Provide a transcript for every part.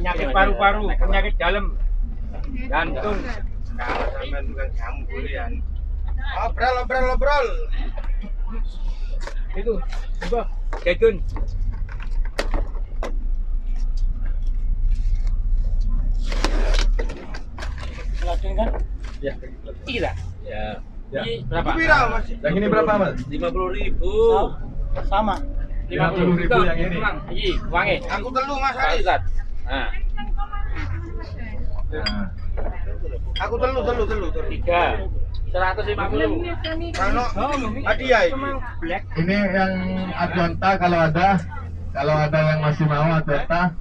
penyakit paru-paru, penyakit dalam, jantung. Kalau sampean bukan kamu kuliah. Obrol. Itu, coba, Zaitun. Pelatih kan? Ya. Iya. Ya. Ya. Berapa? Mas? Yang ini berapa, Mas? 50.000. Sama. 50.000 yang ini. Iya, wangi. Aku telu Mas Pak Ali. Ustad. Nah, Nah, Aku telu. 3. 150. Kano hadiah ini. Black. ini yang Adjonta kalau ada yang masih mau Adjonta.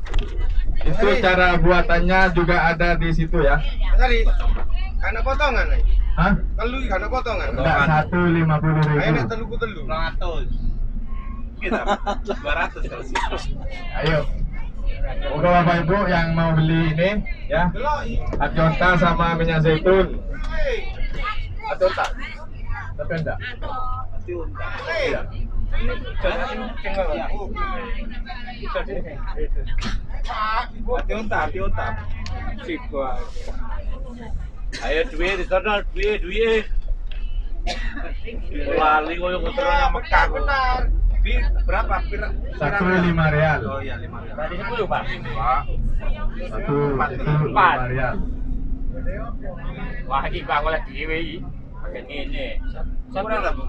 Itu cara buatannya juga ada di situ ya. Mas Ali. Karena potongan nih. Hah? Telu karena potongan. Enggak, 150.000. Ayo nek teluku telu. 200. Kita 200 kalau sih. Ayo. Moga Bapak Ibu yang mau beli ini ya, Adjonta sama minyak zaitun. Adjonta. Tapi enggak. Iya. Hati-hati. Ayo duit di sana, duit. Lali koyo motornya Mekah. Benar. Berapa? 1 Rial. Oh iya 5 Rial. Berarti 10, Pak. Satu itu 5 Empat. Rial. Wah, iki Pak oleh dhewe iki. Pakai ngene. Murah lah, Bu.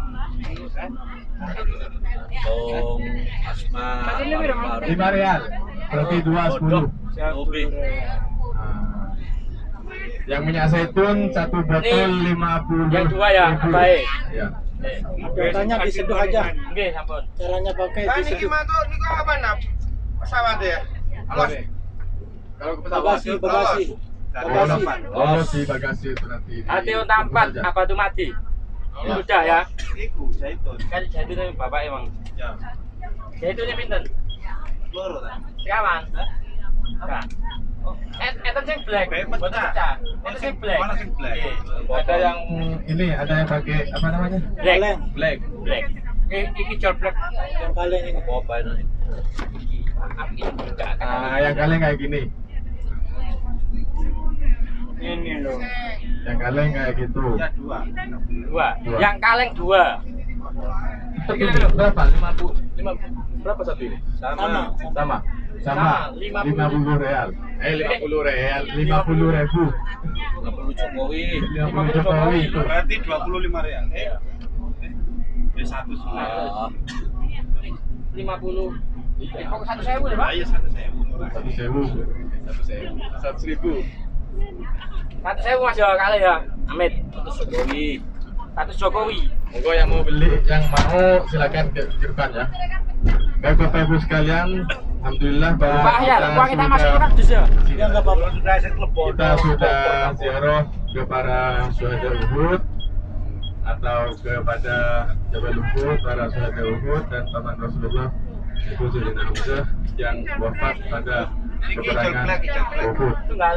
Tong asma. 5 Rial. Berarti 2,10. Oke. Nah, yang minyak zaitun satu botol Ini 50. yang dua ya, baik. Ya. Adjontanya diseduh aja. Nggih, sampun. Caranya pakai Nah, ini diseduh. gimana tuh? Ini kok apa nap? Pesawat ya? Apa nih? Kalau ke pesawat Bagasi. Bagasi. lolos di bagasi itu nanti. Hati untuk 4 aja. apa tuh mati? Ya. Sudah ya. Iku zaitun. Kan jadinya Bapak emang. Ya. Jadinya pinten? Loro ta. Sekawan. Enggak. Itu sing black. Pepet Boten ta. pecah. Itu sing black. Mana sing black? Iya. Ada yang ini, ada yang pakai apa namanya? Black. Kaleng. Black. Black. Iki jol black. Yang kaleng ini. Apa ini? Iki enggak akan. Nah, yang kaleng kayak gini. Ini loh. Yang kaleng kayak gitu. Ya 2. 2. Dua. Yang kaleng 2. Tapi berapa? 50 berapa satu ini? Sama. Sama. Sama, 50 Rial. 50 Rial, 50.000. 50 Jokowi. 50 Jokowi itu. Berarti 25 Rial. Ya 1 semua. 50. Kok 1.000 deh, Pak? Ayo 1.000. 1.000. 1.000. 1.000 Mas ya kali ya. Amit. Jokowi. 100 Jokowi. Monggo yang mau beli, yang mau silakan ke depan ya. Baik Bapak Ibu sekalian, alhamdulillah bahwa Pak ya, uang kita masuk ke kardus ya. Ya enggak apa-apa. kita sudah ziarah ke para syuhada Uhud atau kepada Jabal Uhud, para syuhada Uhud dan paman Rasulullah Ibu Sayyidina Hamzah yang wafat pada peperangan Uhud. Tunggal.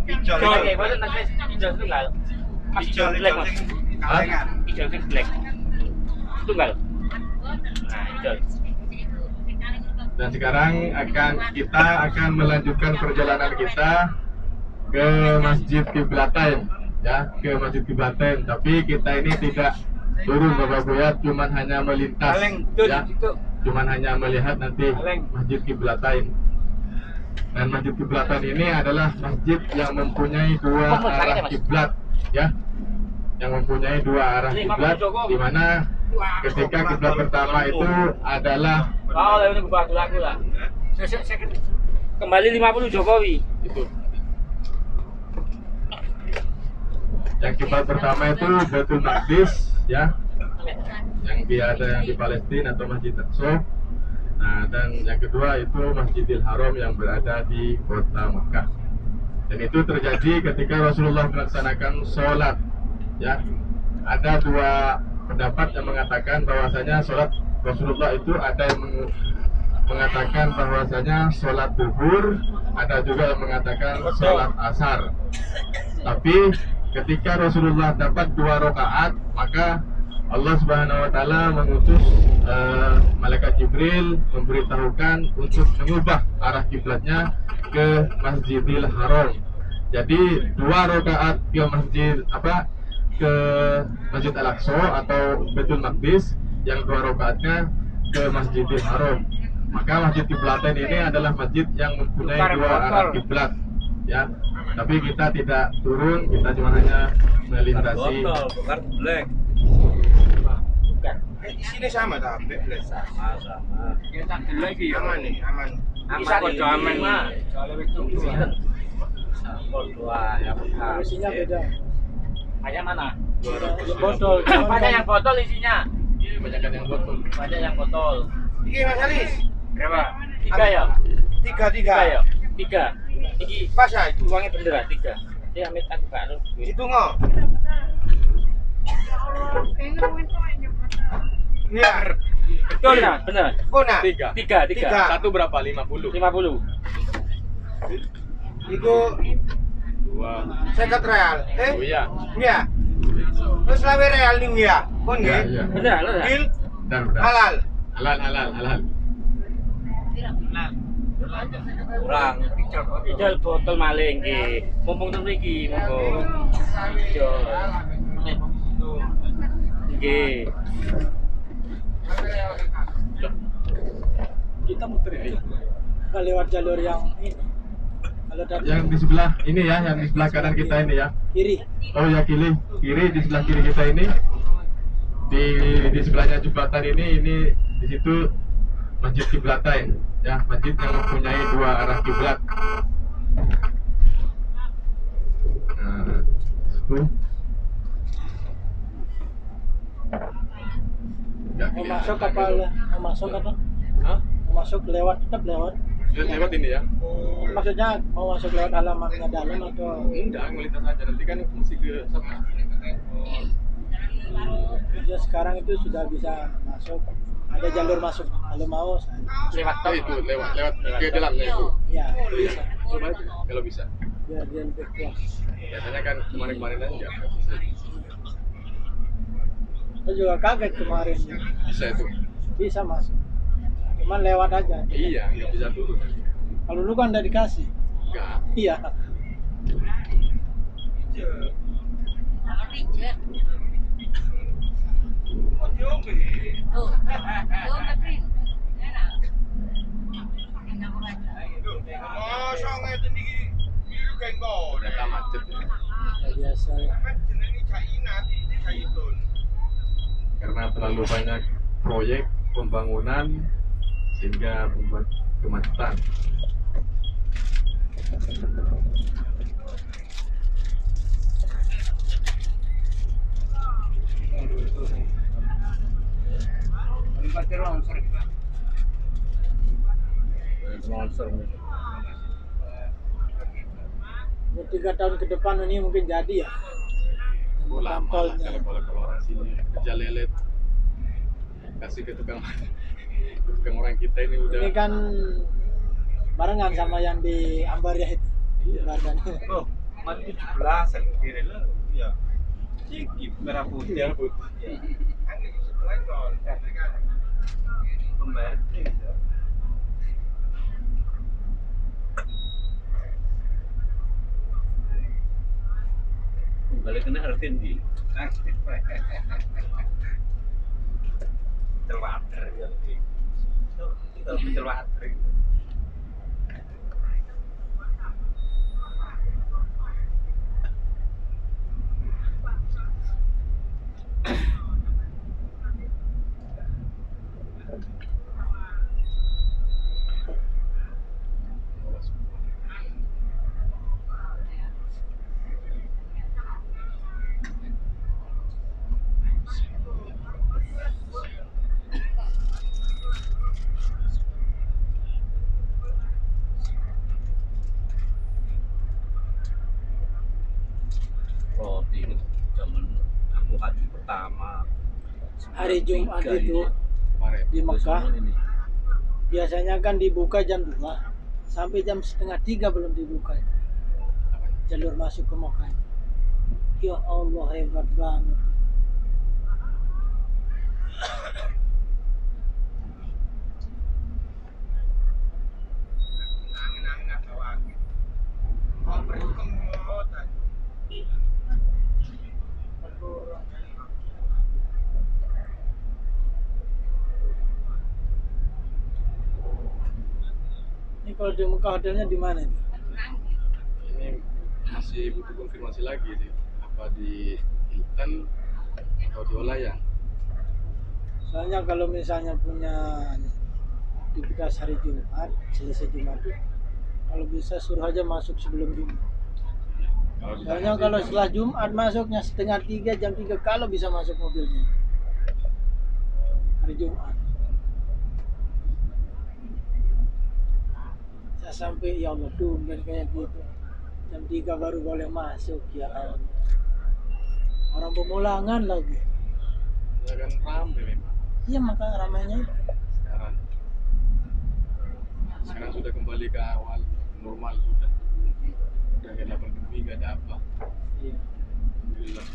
Ijol. Oke, boten nanti ijol tunggal. Mas ijol black Mas. Kalengan. Ijol sing black. Tunggal. Nah, ijol. Dan sekarang kita akan melanjutkan perjalanan kita ke Masjid Qiblatain ya, ke Masjid Qiblatain. Tapi kita ini tidak turun Bapak Ibu ya, cuman hanya melintas Kaleng dul ya, itu. cuman hanya melihat nanti Kaleng. Masjid Qiblatain. Dan Masjid Qiblatain ini adalah masjid yang mempunyai dua arah kiblat ya, yang mempunyai dua arah kiblat, di mana ketika kiblat pertama itu adalah Oh, ini gua lagu lah. Kembali 50 Jokowi. itu. Yang kiblat pertama itu Baitul Maqdis ya, yang ada yang di Palestina atau Masjid Aqsa. Nah, dan yang kedua itu Masjidil Haram yang berada di kota Mekah. Dan itu terjadi ketika Rasulullah melaksanakan sholat ya. Ada dua pendapat yang mengatakan bahwasanya sholat Rasulullah itu ada yang mengatakan bahwasanya sholat duhur, ada juga yang mengatakan sholat asar. Tapi ketika Rasulullah dapat 2 rakaat, maka Allah Subhanahu wa taala mengutus malaikat Jibril memberitahukan untuk mengubah arah kiblatnya ke Masjidil Haram. Jadi 2 rakaat ke Masjid Al-Aqsa atau Baitul Maqdis, yang 2 rakaatnya ke Masjidil Haram. Maka Masjid Kiblatain ini adalah masjid yang mempunyai 2 arah kiblat, ya. Tapi kita tidak turun, kita cuma hanya melintasi. bukan black. Bukan. Di sini sama tak? Black. Sama. Ya tak dulu lagi ya. Aman nih, aman. Bisa kok aman mah. Soalnya wis tunggu. Sampel 2 ya bekas. Isinya beda. Banyak mana? Ya, botol. Banyak yang botol isinya. Kebanyakan yang botol. Banyak yang botol. Iki Mas Aris. Berapa? 3 ya? 3. ya? 3. Iki Pas ya itu. uangnya bener 3. Ya amit aku gak anu. Itu ngok. Iya. Betul nah, bener. Kuna. 3. Tiga. Satu berapa? 50. 50. Iku 2. 50 real. Oh iya. Iya. Terus lawe real nih ya. Kon Iya, nggih? iya. Bener, bener. Deal Dan halal. halal. Kurang. Ijol botol maling iki. Mumpung temen iki, mumpung. Ijol. Nggih. Kita muter itu. Nggak lewat jalur yang ini. Kalau dari Yang di sebelah ini ya, yang di sebelah kanan kita ini ya. kiri. Oh ya, kiri di sebelah kiri kita ini. Di sebelahnya jembatan ini di situ Masjid Kiblatain, ya, masjid yang mempunyai 2 arah kiblat. Nah, itu. Nggak Mau kelihatan. masuk kapal, mau masuk apa? Hah? Mau masuk lewat, tetap lewat. Sudah lewat ini ya? Maksudnya mau masuk lewat halamannya dalam atau Enggak, melintas aja. Nanti kan masih ke sana. ya sekarang itu sudah bisa masuk. Ada jalur masuk. Kalau mau saya. Lewat Oh itu lewat ke dalamnya itu. Ya bisa. Coba aja kalau bisa. Biar dia lebih puas. Biasanya kan kemarin-kemarin aja. Saya juga kaget kemarin Bisa itu. bisa masuk. Cuman lewat aja. Iya, nggak bisa turun. Kalau dulu kan udah dikasih. Enggak. Iya. Mosok ngeten iki biru kengko. Ternyata macet ya. Ya, biasa ya. Kan jenenge China iki Caitun. Karena terlalu banyak proyek pembangunan sehingga membuat kemacetan. Monster. Ya, 3 tahun ke depan ini mungkin jadi ya. Oh, lama lah Tolnya. kalau orang sini kerja lelet kasih ke tukang orang kita ini udah. Ini kan barengan sama yang di Ambarya itu. Iya. Badannya. Oh, mat 17 yang kiri lah. Iya. Ciki merah putih. Iya, Bu. Kan iki sebelah kon. Pembayar. Balik kena hartin di. Terwater ya. Kita terwater. Oh, di zaman aku haji pertama. Hari Jumat 93 itu Kemarin. di Mekah ini. biasanya kan dibuka jam 2 sampai jam setengah 3 belum dibuka itu. Jalur masuk ke Mekah itu. Ya Allah, hebat banget. Angin-angin bawa. kalau di Mekah hotelnya di mana nih? Ini masih butuh konfirmasi lagi sih. Apa di Hilton atau di Olayan? Soalnya kalau misalnya punya aktivitas hari Jumat, selesai Jumat itu, kalau bisa suruh aja masuk sebelum Jumat. Kalau di Soalnya sana kalau sih, setelah Jumat masuknya setengah 3, jam 3 kalau bisa masuk mobilnya. Hari Jumat. Saya sampai ya Allah tumben kayak gitu. Jam 3 baru boleh masuk ya Allah. Orang pemulangan lagi. ya kan ramai memang. Iya maka ramainya itu. Sekarang sudah kembali ke awal normal sudah. Udah kayak 8 gak ada apa. Iya. Alhamdulillah.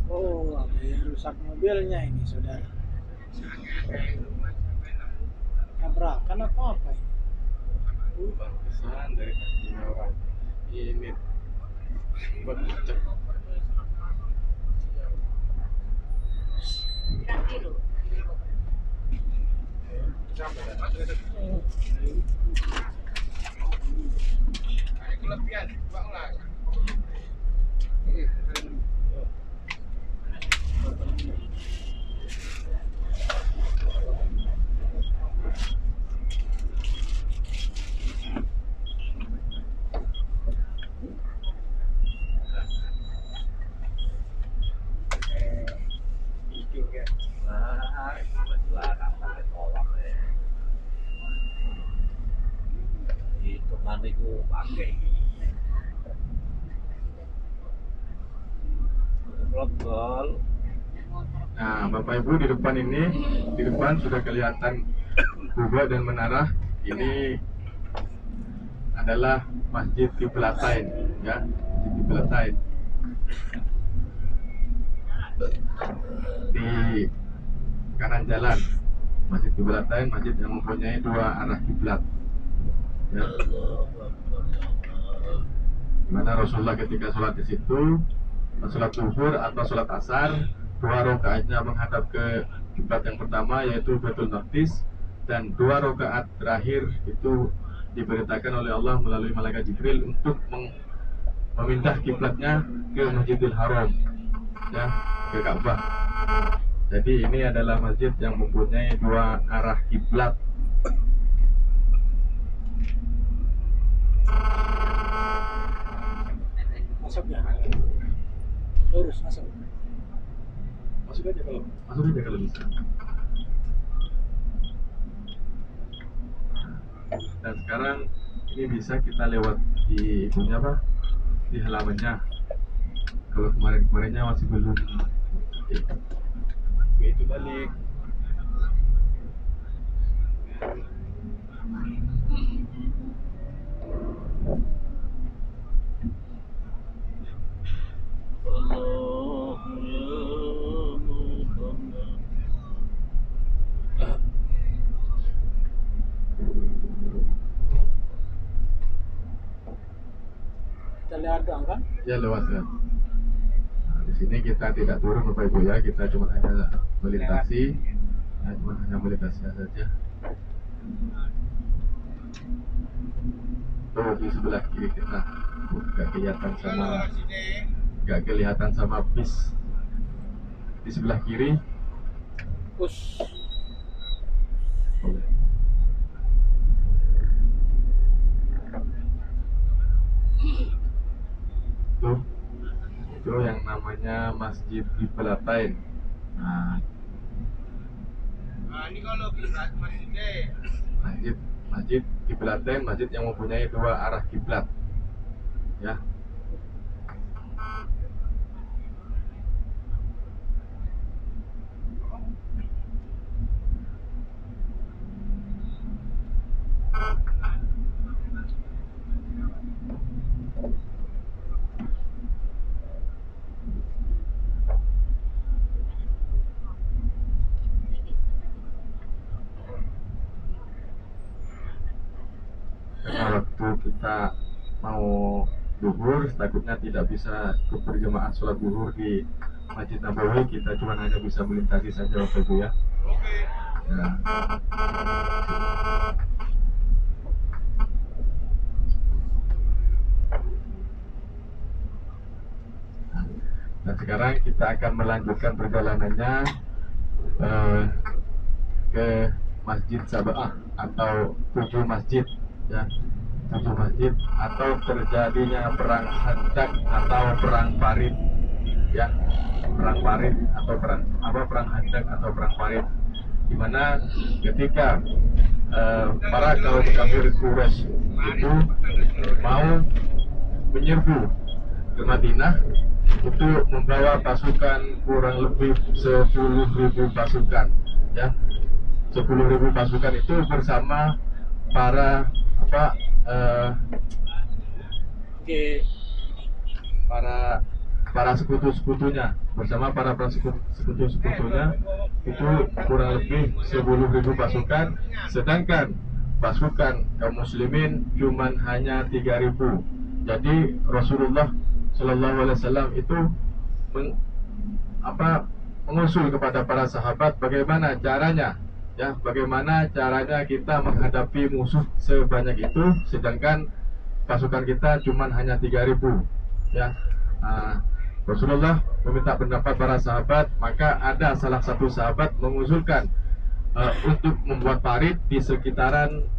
Oh, ada yang rusak mobilnya ini saudara. Tabrakan apa apa ini? Pantesan dari hatinya orang ini buat macet. Kelebihan, Bang lah. Itu kan itu pakai global. Nah, Bapak Ibu di depan sudah kelihatan kubah dan menara. Ini adalah Masjid Qiblatain, ya, Masjid Qiblatain. Di kanan jalan Masjid Qiblatain, masjid yang mempunyai 2 arah kiblat. Ya. Dimana Rasulullah ketika sholat di situ, sholat zuhur atau sholat asar, 2 rakaatnya menghadap ke kiblat yang pertama yaitu Baitul Maqdis, dan 2 rakaat terakhir itu diperintahkan oleh Allah melalui malaikat Jibril untuk memindah kiblatnya ke Masjidil Haram, ya, ke Ka'bah. Jadi ini adalah masjid yang mempunyai 2 arah kiblat. Masuk ya? Lurus masuk. Masuk aja kalau bisa. Dan sekarang ini bisa kita lewat di itunya apa? Di halamannya. Kalau kemarinnya masih belum. Itu balik. Kita lihat doang kan? Ya lewat ya. Nah, di sini kita tidak turun Bapak Ibu ya, kita cuma hanya melintasi, saja. Tuh di sebelah kiri kita, nggak kelihatan sama bis. Di sebelah kiri, Push. boleh. Itu yang namanya Masjid Qiblatain. Nah, Nah, ini kalau masjidnya masjid kiblatain, masjid yang mempunyai dua arah kiblat, ya. Karena waktu kita mau duhur, takutnya tidak bisa berjamaah sholat duhur di Masjid Nabawi, kita cuma hanya bisa melintasi saja waktu itu, ya. Ya. Dan sekarang kita akan melanjutkan perjalanannya ke Masjid Sab'ah atau 7 masjid, ya. 7 masjid atau terjadinya perang Khandaq atau perang Farid, ya. Perang Farid atau perang Khandaq atau perang Farid, di mana ketika para kaum kafir Quraisy itu mau menyerbu ke Madinah, itu membawa pasukan kurang lebih 10.000 pasukan, ya. 10.000 pasukan itu bersama para para sekutu-sekutunya, bersama para sekutu-sekutunya itu kurang lebih 10.000 pasukan, sedangkan pasukan kaum muslimin cuman hanya 3.000. Jadi Rasulullah Shallallahu Alaihi Wasallam itu mengusul kepada para sahabat bagaimana caranya, ya, bagaimana caranya kita menghadapi musuh sebanyak itu, sedangkan pasukan kita cuma hanya 3.000, ya. Rasulullah meminta pendapat para sahabat, maka ada salah satu sahabat mengusulkan untuk membuat parit di sekitaran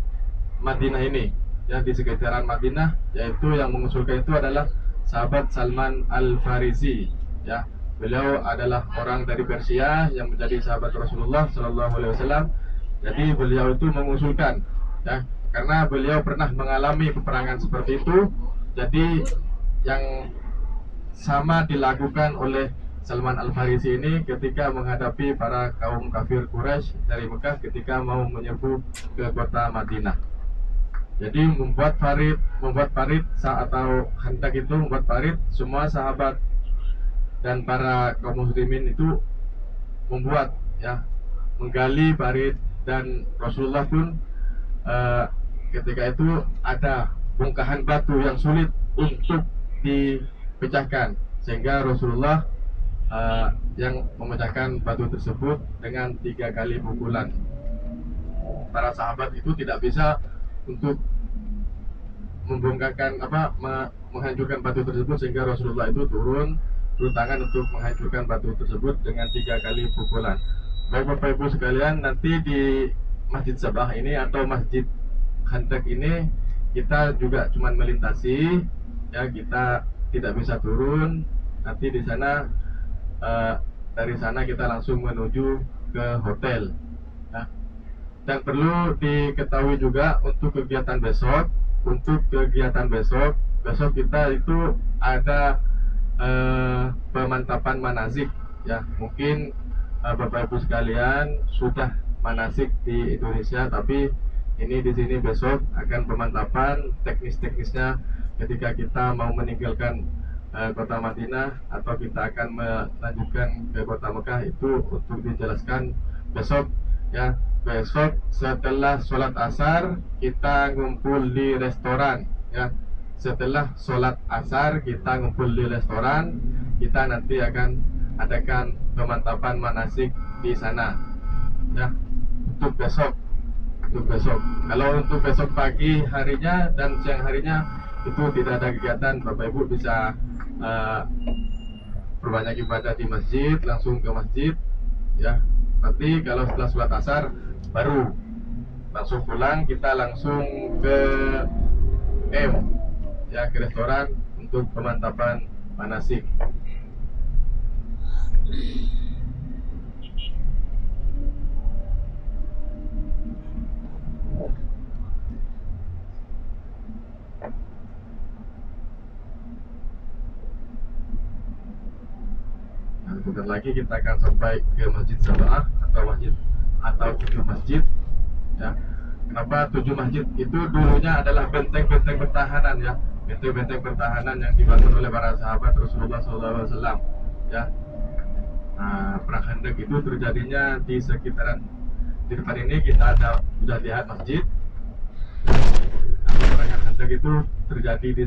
Madinah ini, ya, di sekitaran Madinah, yaitu yang mengusulkan itu adalah sahabat Salman Al-Farisi, ya. Beliau adalah orang dari Persia yang menjadi sahabat Rasulullah Shallallahu Alaihi Wasallam. Jadi beliau itu mengusulkan, ya, karena beliau pernah mengalami peperangan seperti itu. Jadi yang sama dilakukan oleh Salman Al-Farisi ini ketika menghadapi para kaum kafir Quraisy dari Mekah ketika mau menyerbu ke kota Madinah. Jadi membuat parit atau Khandaq itu membuat parit, semua sahabat dan para kaum muslimin itu membuat, ya, menggali parit, dan Rasulullah pun ketika itu ada bongkahan batu yang sulit untuk dipecahkan, sehingga Rasulullah yang memecahkan batu tersebut dengan 3 kali pukulan. Para sahabat itu tidak bisa untuk membongkarkan menghancurkan batu tersebut, sehingga Rasulullah itu turun tangan untuk menghancurkan batu tersebut dengan 3 kali pukulan. Baik Bapak Ibu sekalian, nanti di Masjid Sab'ah ini atau Masjid Khandaq ini kita juga cuma melintasi, ya, kita tidak bisa turun. Nanti di sana dari sana kita langsung menuju ke hotel, ya. Dan perlu diketahui juga untuk kegiatan besok, besok kita itu ada pemantapan manasik, ya. Mungkin Bapak Ibu sekalian sudah manasik di Indonesia, tapi ini di sini besok akan pemantapan teknis-teknisnya ketika kita mau meninggalkan kota Madinah atau kita akan melanjutkan ke kota Mekah, itu untuk dijelaskan besok, ya. Besok setelah sholat asar kita ngumpul di restoran, ya. Setelah sholat asar kita ngumpul di restoran, kita nanti akan adakan pemantapan manasik di sana, ya, untuk besok. Kalau untuk besok pagi harinya dan siang harinya itu tidak ada kegiatan, Bapak Ibu bisa berbanyak ibadah di masjid, langsung ke masjid, ya. Nanti kalau setelah sholat asar baru langsung pulang, kita langsung ke ke restoran untuk pemantapan manasik. sebentar lagi kita akan sampai ke Masjid Sabah atau 7 masjid. Ya. Kenapa 7 masjid? Itu dulunya adalah benteng-benteng pertahanan ya, benteng-benteng pertahanan yang dibangun oleh para sahabat Rasulullah SAW. Ya. Nah, perang Khandaq itu terjadinya di sekitaran di depan ini kita sudah lihat masjid. Nah, perang Khandaq itu terjadi di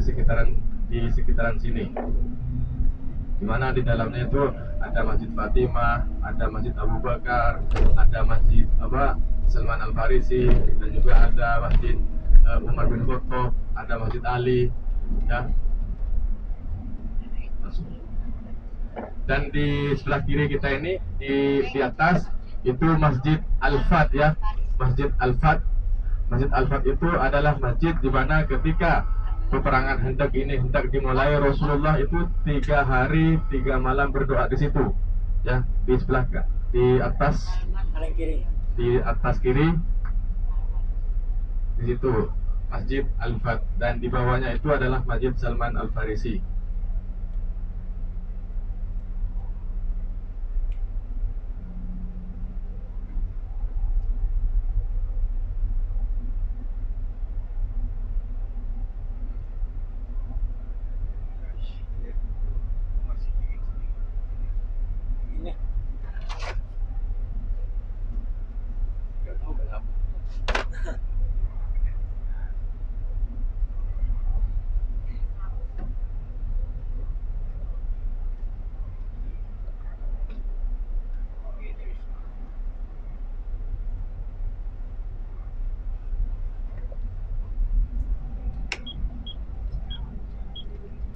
sekitaran sini. Di mana di dalamnya itu ada Masjid Fatimah, ada Masjid Abu Bakar, ada Masjid Salman Al Farisi, dan juga ada Masjid Umar bin Khattab, ada Masjid Ali, ya. Dan di sebelah kiri kita ini di atas itu Masjid Al-Fat ya, Masjid Al-Fat. Masjid Al-Fat itu adalah masjid di mana ketika peperangan hendak dimulai, Rasulullah itu 3 hari 3 malam berdoa di situ ya, di sebelah di atas paling kiri. Di atas kiri di situ Masjid Al-Fat, dan di bawahnya itu adalah Masjid Salman Al Farisi. Ini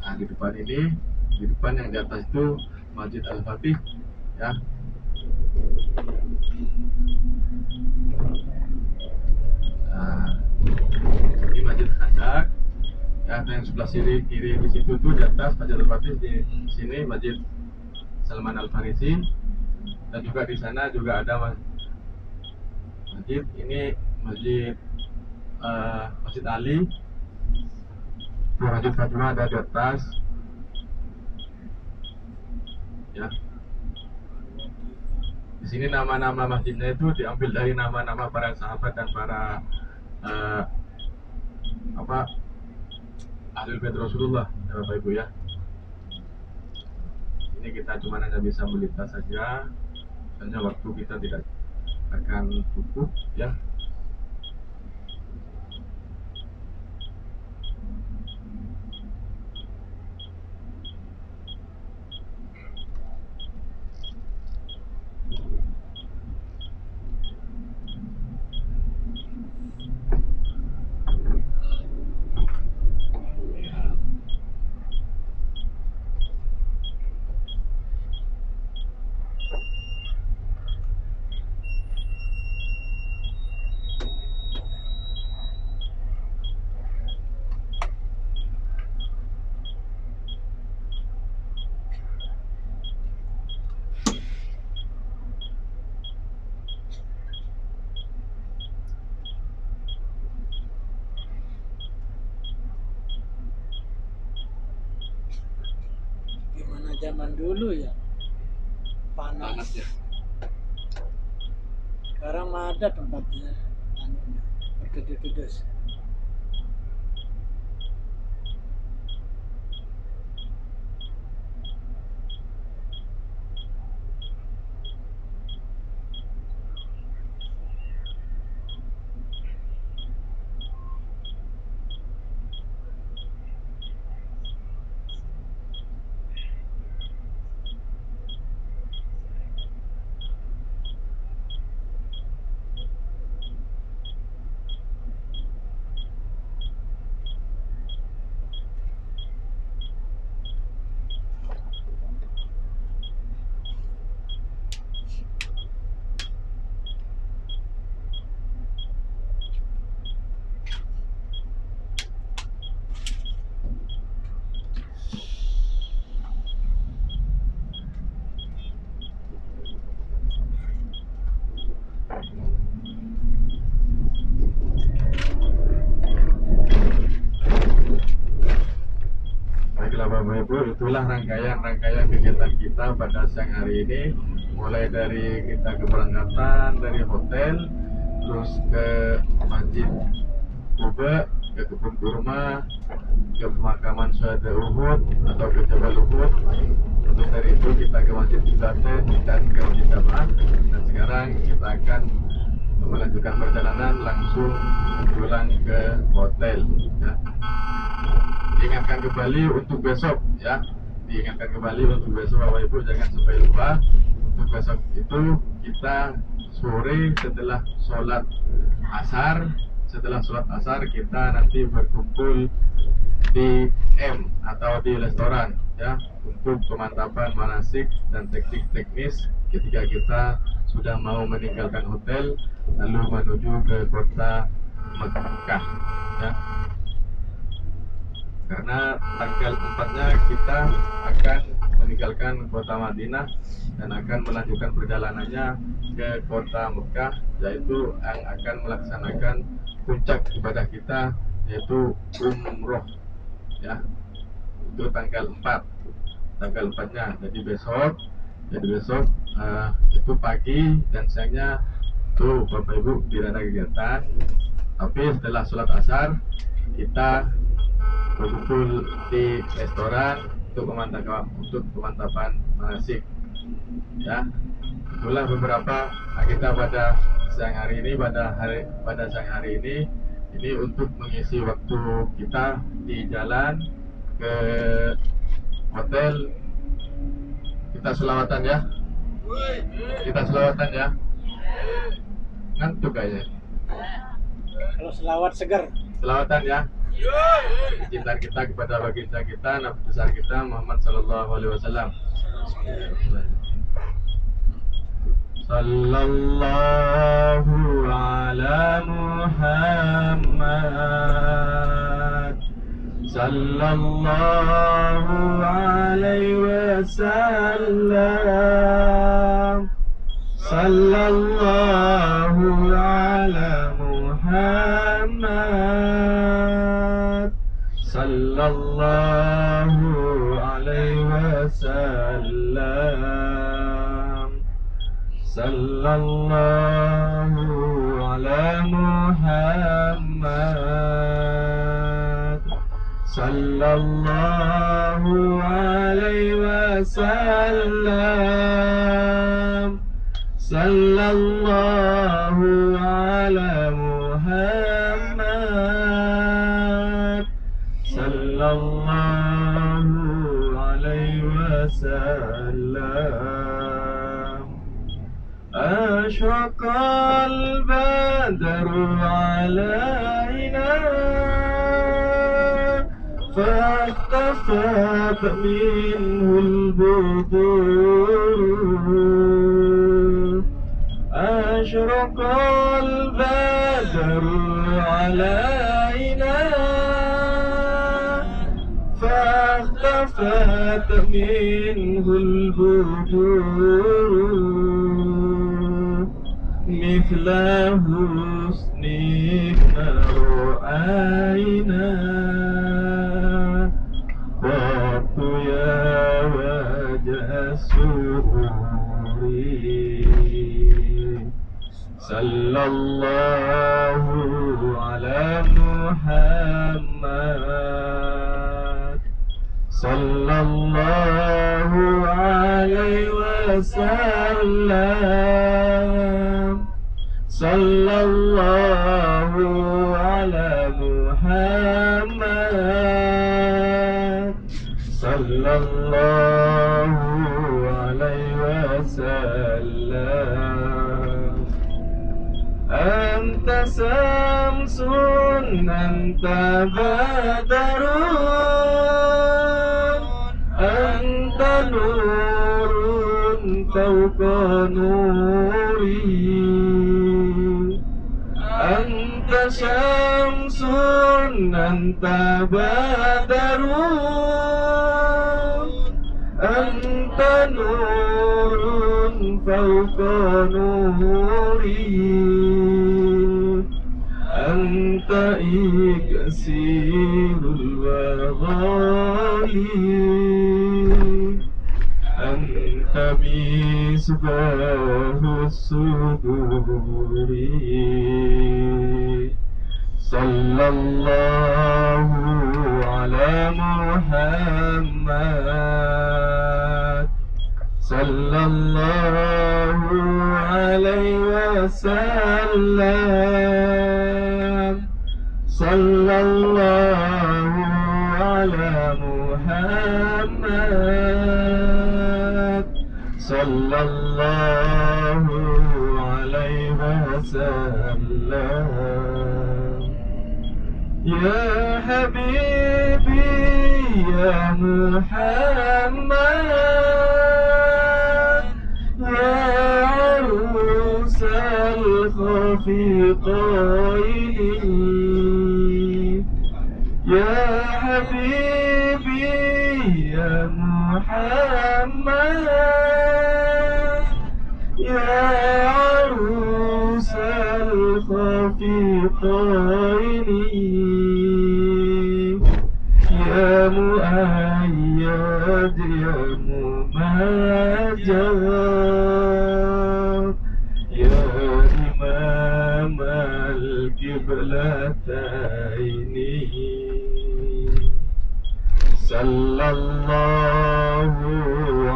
Nah, di depan ini, di depan yang di atas itu Masjid Al-Fatih ya. Nah, ini Masjid Khandaq ya, yang sebelah kiri di situ tuh di atas Masjid Al-Fatih, di sini Masjid Salman Al Farisi, dan juga di sana juga ada masjid ini Masjid Masjid Ali. Masjid Fatimah ada di atas ya. Di sini nama-nama masjidnya itu diambil dari nama-nama para sahabat dan para ahlul bait Rasulullah ya Bapak Ibu ya. Ini kita cuma hanya bisa melintas saja, hanya waktu kita tidak akan cukup ya. gimana zaman dulu ya, panas ya. sekarang ada tempatnya berkedus-kedus. Ibu, itulah rangkaian kegiatan kita pada siang hari ini. Mulai dari kita keberangkatan dari hotel, terus ke Masjid Kuba, ke kebun kurma, ke pemakaman Syuhada Uhud atau ke Jabal Uhud. Untuk dari itu kita ke Masjid Qiblatain dan ke Masjid Jamaah. Dan sekarang kita akan melanjutkan perjalanan langsung pulang ke hotel. Ya. Diingatkan kembali untuk besok, ya. Diingatkan kembali untuk besok, Bapak Ibu, jangan sampai lupa. Untuk besok itu kita sore setelah sholat asar kita nanti berkumpul di M atau di restoran, ya, untuk pemantapan manasik dan teknis ketika kita sudah mau meninggalkan hotel lalu menuju ke kota Mekah, ya. Karena tanggal 4-nya kita akan meninggalkan kota Madinah dan akan melanjutkan perjalanannya ke kota Mekah, yaitu yang akan melaksanakan puncak ibadah kita, yaitu umroh, ya. Itu tanggal 4-nya. Jadi besok itu pagi dan siangnya tuh Bapak Ibu tidak ada kegiatan, tapi setelah sholat asar kita berkumpul di restoran untuk pemantapan manasik, ya. Itulah beberapa agenda pada siang hari ini, ini untuk mengisi waktu kita di jalan ke hotel. Kita selawatan ya. Ngantuk kayaknya. Kalau selawat segar. Selawatan ya. Cinta kita kepada baginda kita, Nabi besar kita Muhammad sallallahu alaihi wasallam. Sallallahu ala Muhammad, sallallahu alaihi wasallam, sallallahu ala Muhammad, sallallahu alaihi wasallam, sallallahu ala Muhammad, sallallahu alaihi wasallam, sallallahu ala Muhammad, sallallahu alaihi wasallam. أشرق البدر علينا فاختفت منه البدور. أشرق البدر علينا فاختفت منه البدور. مثل حسنك ما رأينا قط يا وجه السرور. صلى الله على محمد، صلى الله عليه وسلم، صلى الله على محمد، صلى الله عليه وسلم. أنت شمس أنت بدر أنت نور فوق نوري. أنت شمس أنت بدر أنت نور فوق نوري. أنت أنت إكسير الوغالي أنت مصباح الصدور صلى الله على محمد صلى الله عليه وسلم صلى الله على محمد صلى الله عليه وسلم يا حبيبي يا محمد يا عروس الخفيقين يا حبيبي يا محمد يا عروس الخفيقين يا مؤيد يا ممجد يا إمام القبلتين صلى الله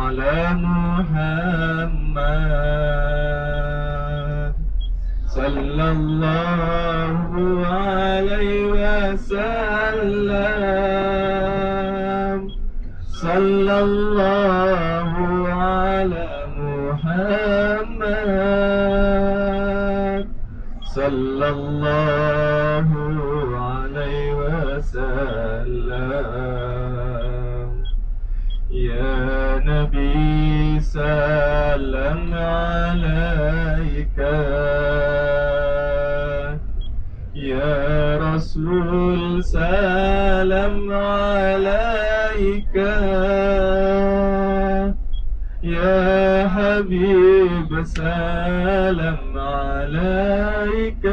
على محمد صلى الله عليه وسلم صلى الله على محمد صلى الله عليه وسلم يا نبي سلام عليك يا رسول سلام عليك يا حبيب سلام عليك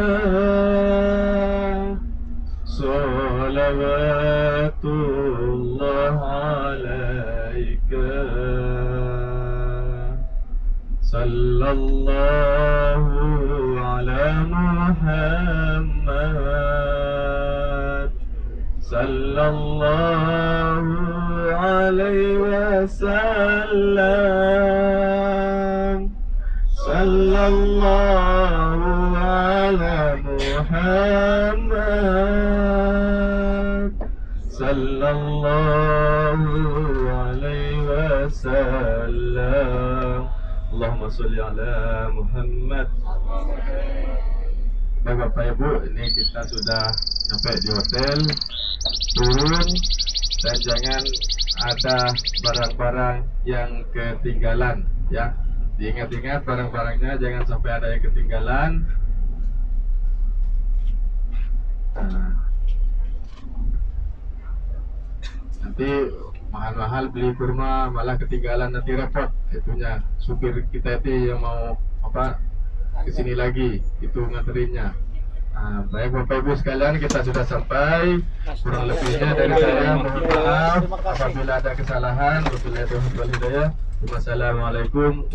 صلوات الله عليك صلى الله على محمد صلى الله عليه وسلم صلى الله على محمد صلى الله عليه وسلم Allahumma sholli ala Muhammad. Baik Bapak Ibu, ini kita sudah sampai di hotel. Turun dan jangan ada barang-barang yang ketinggalan ya. Diingat-ingat barang-barangnya jangan sampai ada yang ketinggalan. Nanti mahal-mahal beli kurma malah ketinggalan, nanti repot itunya supir kita itu yang mau apa kesini lagi itu nganterinnya. Baik Bapak Ibu sekalian, kita sudah sampai. Kurang lebihnya dari saya mohon maaf apabila ada kesalahan. Wassalamualaikum warahmatullahi wabarakatuh.